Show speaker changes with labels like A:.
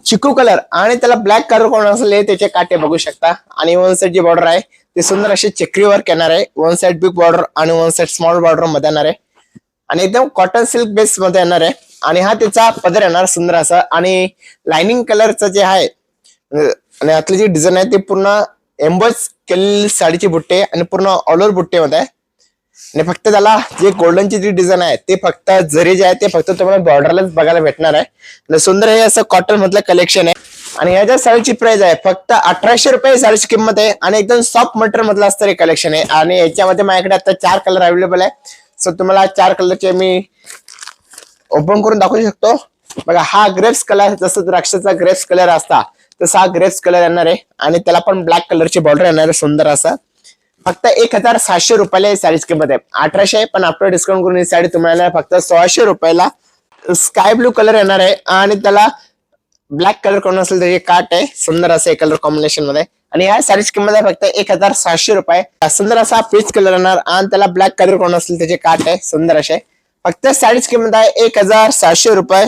A: चिकू कलर आणि त्याला ब्लॅक कलर कोण असले त्याचे काटे बघू शकता. आणि वन साइड जी बॉर्डर आहे ते सुंदर अशी चक्री वर्क येणार आहे. वन साइड बिग बॉर्डर आणि वन साइड स्मॉल बॉर्डर मध्ये येणार आहे आणि एकदम कॉटन सिल्क बेस मध्ये येणार आहे. आणि हा त्याचा पदर येणार सुंदर असा. आणि लाइनिंग कलरचं जे आहे आणि आतली जी डिझाईन आहे ते पूर्ण एम्बस केलेली साडीची बुट्टे आणि पूर्ण ऑल ओव्हर बुट्टे मध्ये आहे. आणि फक्त त्याला जे गोल्डनची जी डिझाईन आहे ते फक्त जरी जे आहे ते फक्त तुम्हाला बॉर्डरलाच बघायला भेटणार आहे. आणि सुंदर हे असं कॉटन मधलं कलेक्शन आहे. आणि ह्याच्या साडीची प्राइस आहे फक्त 1800 रुपये साडीची किंमत आहे. आणि एकदम सॉफ्ट मटेरियल मधलं असतं हे कलेक्शन आहे. आणि याच्यामध्ये माझ्याकडे आता 4 कलर अवेलेबल आहे. सो तुम्हाला 4 कलरचे मी ओपन करून दाखवू शकतो. बघा हा ग्रेप्स कलर, जसं द्राक्षाचा ग्रेप्स कलर असता तसा हा ग्रेप्स कलर येणार आहे. आणि त्याला पण ब्लॅक कलरची बॉर्डर येणार आहे सुंदर असा. फक्त 1700 रुपयाला साडीची किंमत आहे. 1800 आहे पण आफ्टर डिस्काउंट करून ही साडी तुम्हाला फक्त 1600 रुपयाला. स्काय ब्लू कलर येणार आहे आणि त्याला ब्लॅक कलर कोण असेल त्याचे काट आहे सुंदर असं कलर कॉम्बिनेशन मध्ये. आणि या साडीची किंमत आहे फक्त 1700 रुपये. सुंदर असा पीच कलर येणार आणि त्याला ब्लॅक कलर कोण असेल त्याचे काट आहे सुंदर असे. फक्त साडीची किंमत आहे 1700 रुपये.